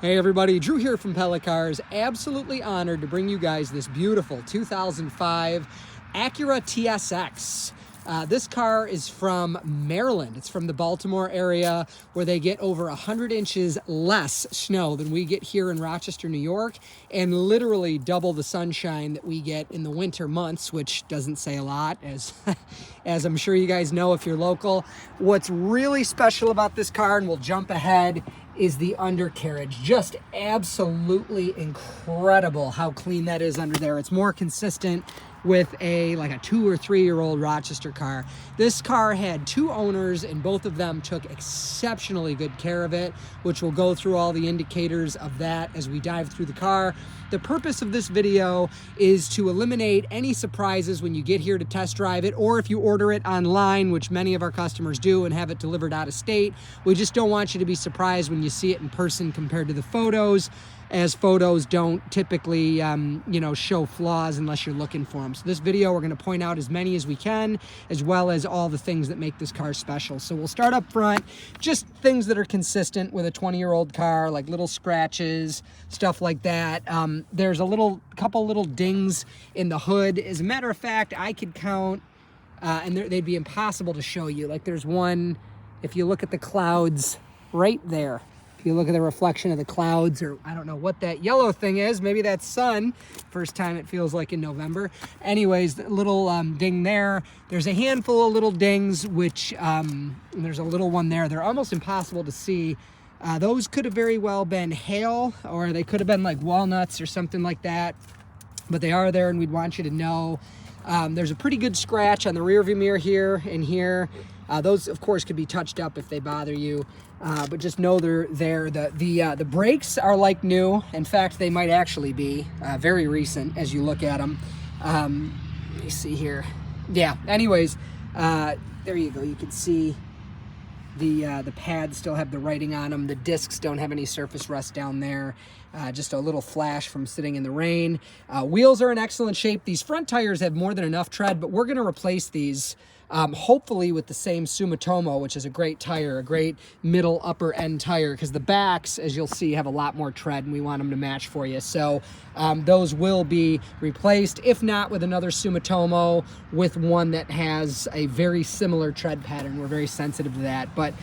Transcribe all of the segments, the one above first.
Hey everybody, Drew here from Pella Cars. Absolutely honored to bring you guys this beautiful 2005 Acura TSX. This car is from Maryland. It's from the Baltimore area where they get over 100 inches less snow than we get here in Rochester, New York, and literally double the sunshine that we get in the winter months, which doesn't say a lot, as I'm sure you guys know if you're local. What's really special about this car, and we'll jump ahead, is the undercarriage. Just absolutely incredible how clean that is under there. It's more consistent with like a 2 or 3 year old Rochester car. This car had 2 owners and both of them took exceptionally good care of it, which we'll go through all the indicators of that as we dive through the car. The purpose of this video is to eliminate any surprises when you get here to test drive it, or if you order it online, which many of our customers do, and have it delivered out of state. We just don't want you to be surprised when you see it in person compared to the photos, as photos don't typically, show flaws unless you're looking for them. So this video, we're going to point out as many as we can, as well as all the things that make this car special. So we'll start up front, just things that are consistent with a 20-year-old car, like little scratches, stuff like that. There's a couple little dings in the hood. As a matter of fact, I could count, and they'd be impossible to show you. Like there's one, if you look at the clouds right there. If you look at the reflection of the clouds, or I don't know what that yellow thing is, maybe that's sun. First time it feels like in November. Anyways, the little ding there. There's a handful of little dings, which there's a little one there. They're almost impossible to see. Those could have very well been hail, or they could have been like walnuts or something like that. But they are there, and we'd want you to know. There's a pretty good scratch on the rear view mirror here and here. Those, of course, could be touched up if they bother you, but just know they're there. The brakes are like new. In fact, they might actually be very recent as you look at them. Let me see here. Yeah, anyways, there you go. You can see the pads still have the writing on them. The discs don't have any surface rust down there. Just a little flash from sitting in the rain. Wheels are in excellent shape. These front tires have more than enough tread, but we're going to replace these hopefully with the same Sumitomo, which is a great tire, a great middle upper end tire, because the backs, as you'll see, have a lot more tread and we want them to match for you. So those will be replaced, if not with another Sumitomo, with one that has a very similar tread pattern. We're very sensitive to that. But,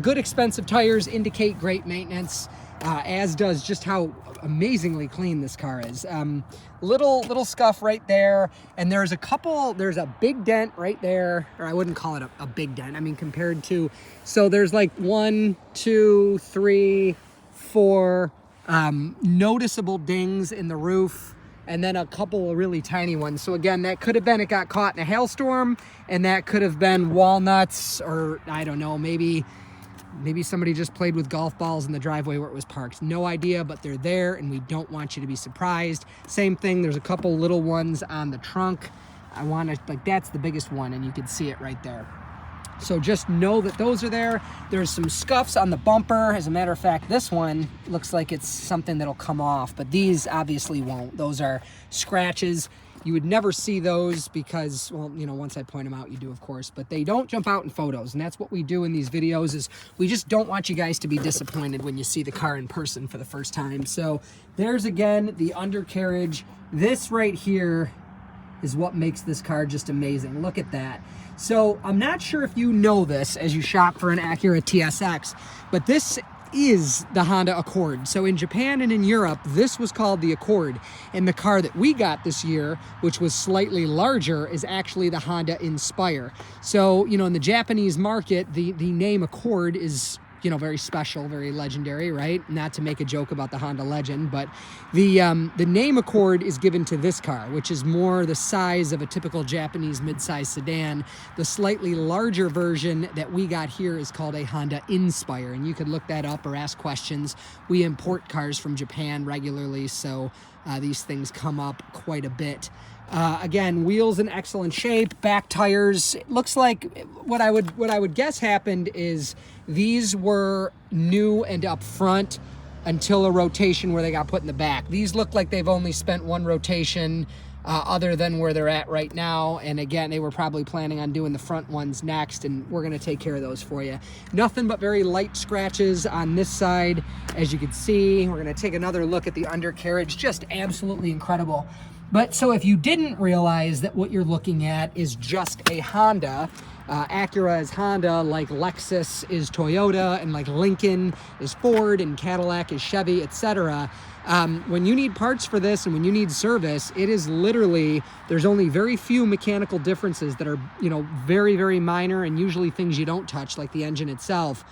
good expensive tires indicate great maintenance, as does just how amazingly clean this car is. Little scuff right there, and there's a big dent right there, or I wouldn't call it a big dent. I mean, compared to, so there's like 1, 2, 3, 4 noticeable dings in the roof, and then a couple of really tiny ones. So again, that could have been it got caught in a hailstorm, and that could have been walnuts, or I don't know, maybe somebody just played with golf balls in the driveway where it was parked. No idea, but they're there, and we don't want you to be surprised. Same thing, there's a couple little ones on the trunk. That's the biggest one, and you can see it right there. So just know that those are there. There's some scuffs on the bumper. As a matter of fact, this one looks like it's something that'll come off, but these obviously won't. Those are scratches. You would never see those because, well, once I point them out, you do, of course, but they don't jump out in photos. And that's what we do in these videos, is we just don't want you guys to be disappointed when you see the car in person for the first time. So there's, again, the undercarriage. This right here is what makes this car just amazing. Look at that. So I'm not sure if you know this as you shop for an Acura TSX, but this is the Honda Accord. So in Japan and in Europe, this was called the Accord. And the car that we got this year, which was slightly larger, is actually the Honda Inspire. So, in the Japanese market, the name Accord is, very special, very legendary, right? Not to make a joke about the Honda Legend, but the name Accord is given to this car, which is more the size of a typical Japanese midsize sedan. The slightly larger version that we got here is called a Honda Inspire, and you could look that up or ask questions. We import cars from Japan regularly, so these things come up quite a bit. Again, wheels in excellent shape, back tires. It looks like what I would guess happened is these were new and up front until a rotation where they got put in the back. These look like they've only spent one rotation other than where they're at right now. And again, they were probably planning on doing the front ones next, and we're gonna take care of those for you. Nothing but very light scratches on this side, as you can see. We're gonna take another look at the undercarriage, just absolutely incredible. But so if you didn't realize that what you're looking at is just a Honda, Acura is Honda, like Lexus is Toyota, and like Lincoln is Ford, and Cadillac is Chevy, etc. When you need parts for this and when you need service, it is literally, there's only very few mechanical differences that are, you know, very, very minor, and usually things you don't touch, like the engine itself.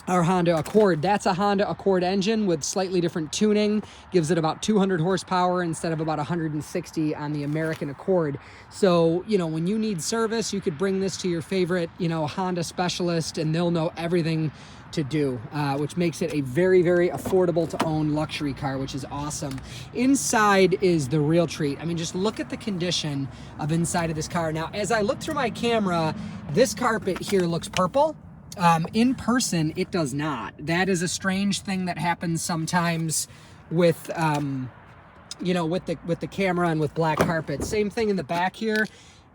Our Honda Accord, that's a Honda Accord engine with slightly different tuning, gives it about 200 horsepower instead of about 160 on the American Accord. So, you know, when you need service, you could bring this to your favorite, you know, Honda specialist, and they'll know everything to do, which makes it a very, very affordable to own luxury car, which is awesome. Inside is the real treat. I mean, just look at the condition of inside of this car. Now, as I look through my camera, this carpet here looks purple. In person, it does not. That is a strange thing that happens sometimes with, you know, with the camera and with black carpet. Same thing in the back here.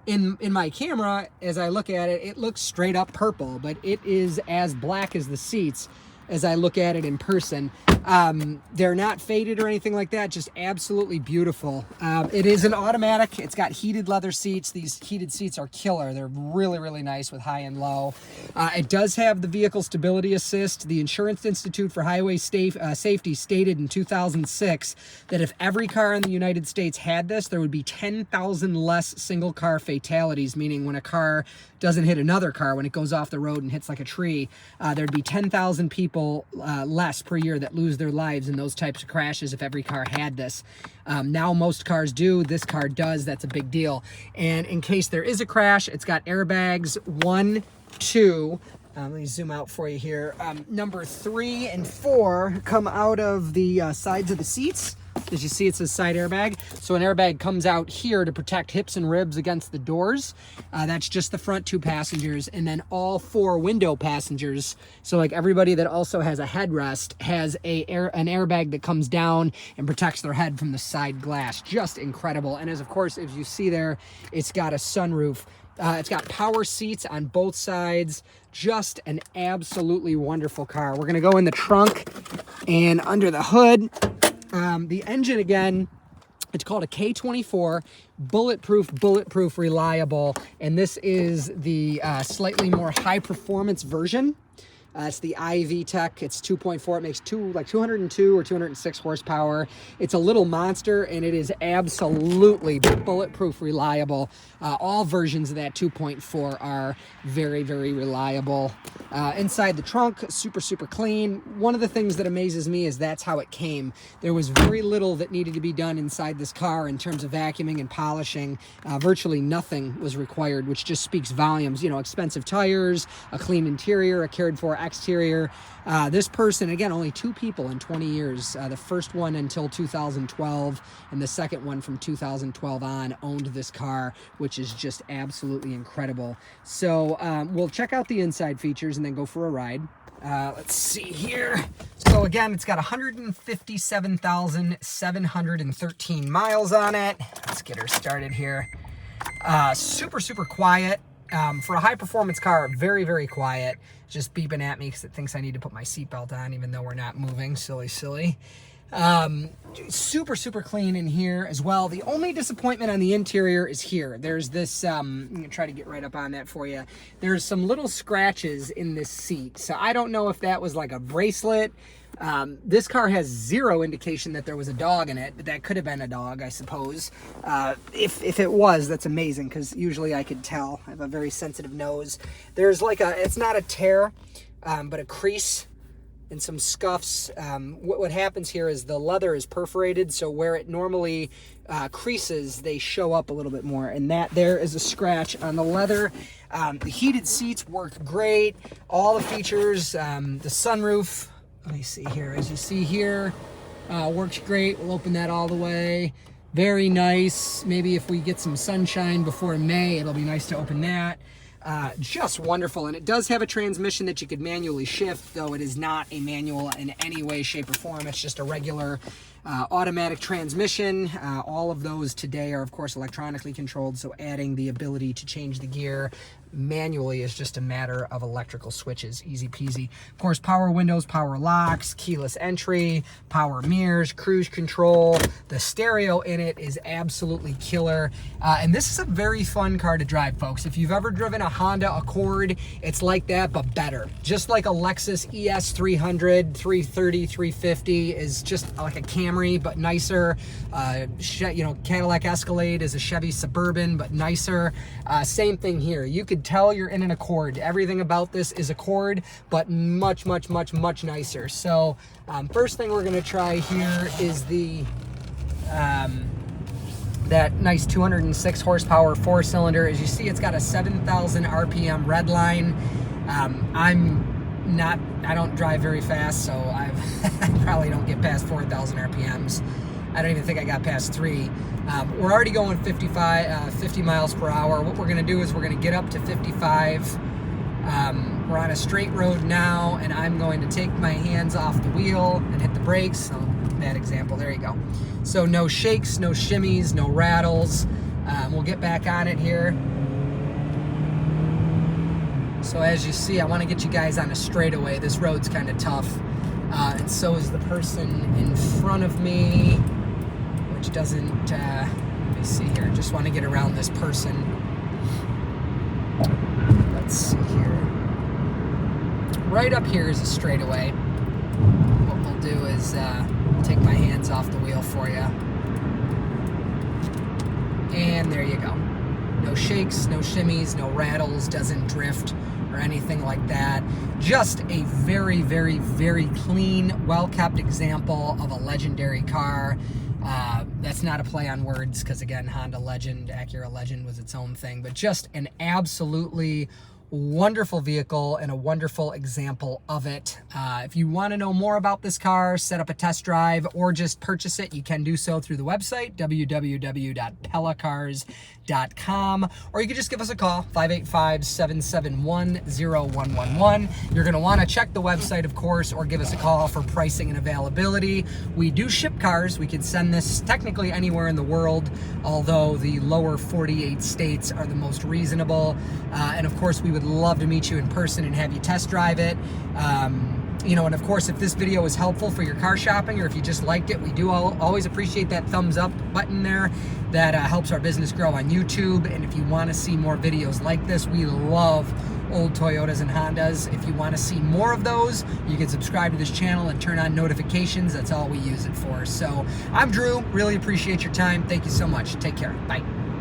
In my camera, as I look at it, it looks straight up purple, but it is as black as the seats as I look at it in person. They're not faded or anything like that, just absolutely beautiful. It is an automatic. It's got heated leather seats. These heated seats are killer. They're really, really nice with high and low. It does have the vehicle stability assist. The Insurance Institute for Highway Safety stated in 2006 that if every car in the United States had this, there would be 10,000 less single car fatalities, meaning when a car doesn't hit another car, when it goes off the road and hits like a tree, there'd be 10,000 people less per year that lose their lives in those types of crashes if every car had this. Now most cars do. This car does. That's a big deal. And in case there is a crash, it's got airbags 1, 2. Let me zoom out for you here. Number 3 and 4 come out of the sides of the seats. As you see, it says side airbag. So an airbag comes out here to protect hips and ribs against the doors. That's just the front 2 passengers, and then all 4 window passengers. So like everybody that also has a headrest has an airbag that comes down and protects their head from the side glass. Just incredible. And as of course, as you see there, it's got a sunroof. It's got power seats on both sides. Just an absolutely wonderful car. We're gonna go in the trunk and under the hood. The engine, again, it's called a K24, bulletproof, reliable, and this is the slightly more high-performance version. It's the IV Tech. It's 2.4. It makes 202 or 206 horsepower. It's a little monster, and it is absolutely bulletproof reliable. All versions of that 2.4 are very, very reliable. Inside the trunk, super, super clean. One of the things that amazes me is that's how it came. There was very little that needed to be done inside this car in terms of vacuuming and polishing. Virtually nothing was required, which just speaks volumes. You know, expensive tires, a clean interior, a cared for exterior. This person, again, only 2 people in 20 years. The first one until 2012, and the second one from 2012 on owned this car, which is just absolutely incredible. So we'll check out the inside features and then go for a ride. Let's see here. So again, it's got 157,713 miles on it. Let's get her started here. Super, super quiet. For a high-performance car, very, very quiet. Just beeping at me because it thinks I need to put my seatbelt on, even though we're not moving. Silly, silly. Super, super clean in here as well. The only disappointment on the interior is here. There's this, I'm going to try to get right up on that for you. There's some little scratches in this seat. So I don't know if that was like a bracelet. This car has 0 indication that there was a dog in it, but that could have been a dog, I suppose. If it was, that's amazing, because usually I could tell. I have a very sensitive nose. There's like it's not a tear, but a crease and some scuffs. What happens here is the leather is perforated, so where it normally creases, they show up a little bit more, and that there is a scratch on the leather. The heated seats work great. All the features, the sunroof, let me see here. As you see here, works great. We'll open that all the way. Very nice. Maybe if we get some sunshine before May, it'll be nice to open that. Just wonderful. And it does have a transmission that you could manually shift, though it is not a manual in any way, shape, or form. It's just a regular automatic transmission. All of those today are, of course, electronically controlled, so adding the ability to change the gear manually is just a matter of electrical switches. Easy peasy. Of course, power windows, power locks, keyless entry, power mirrors, cruise control. The stereo in it is absolutely killer. And this is a very fun car to drive, folks. If you've ever driven a Honda Accord, it's like that, but better. Just like a Lexus ES 300, 330, 350 is just like a Camry, but nicer. You know, Cadillac Escalade is a Chevy Suburban, but nicer. Same thing here. You could tell you're in an Accord. Everything about this is Accord, but much, much, much, much nicer. So first thing we're gonna try here is the that nice 206 horsepower 4-cylinder. As you see, it's got a 7,000 RPM Redline. I don't drive very fast, so I probably don't get past 4,000 RPMs. I don't even think I got past 3. We're already going 50 miles per hour. What we're gonna do is we're gonna get up to 55. We're on a straight road now, and I'm going to take my hands off the wheel and hit the brakes. Oh, bad example, there you go. So no shakes, no shimmies, no rattles. We'll get back on it here. So as you see, I want to get you guys on a straightaway. This road's kind of tough. And so is the person in front of me, which doesn't, let me see here. Just want to get around this person. Let's see here. Right up here is a straightaway. What we'll do is take my hands off the wheel for you. And there you go. No shakes, no shimmies, no rattles, doesn't drift or anything like that. Just a very, very, very clean, well-kept example of a legendary car. That's not a play on words, because again, Honda Legend, Acura Legend was its own thing, but just an absolutely wonderful vehicle and a wonderful example of it. If you want to know more about this car, set up a test drive, or just purchase it, you can do so through the website, www.pellacars.com, or you can just give us a call, 585-771-0111. You're going to want to check the website, of course, or give us a call for pricing and availability. We do ship cars. We can send this technically anywhere in the world, although the lower 48 states are the most reasonable. And of course, we would love to meet you in person and have you test drive it. You know, and of course, if this video was helpful for your car shopping, or if you just liked it, we do always appreciate that thumbs up button there. That helps our business grow on YouTube. And if you want to see more videos like this, we love old Toyotas and Hondas. If you want to see more of those, you can subscribe to this channel and turn on notifications. That's all we use it for. So I'm Drew. Really appreciate your time. Thank you so much. Take care. Bye.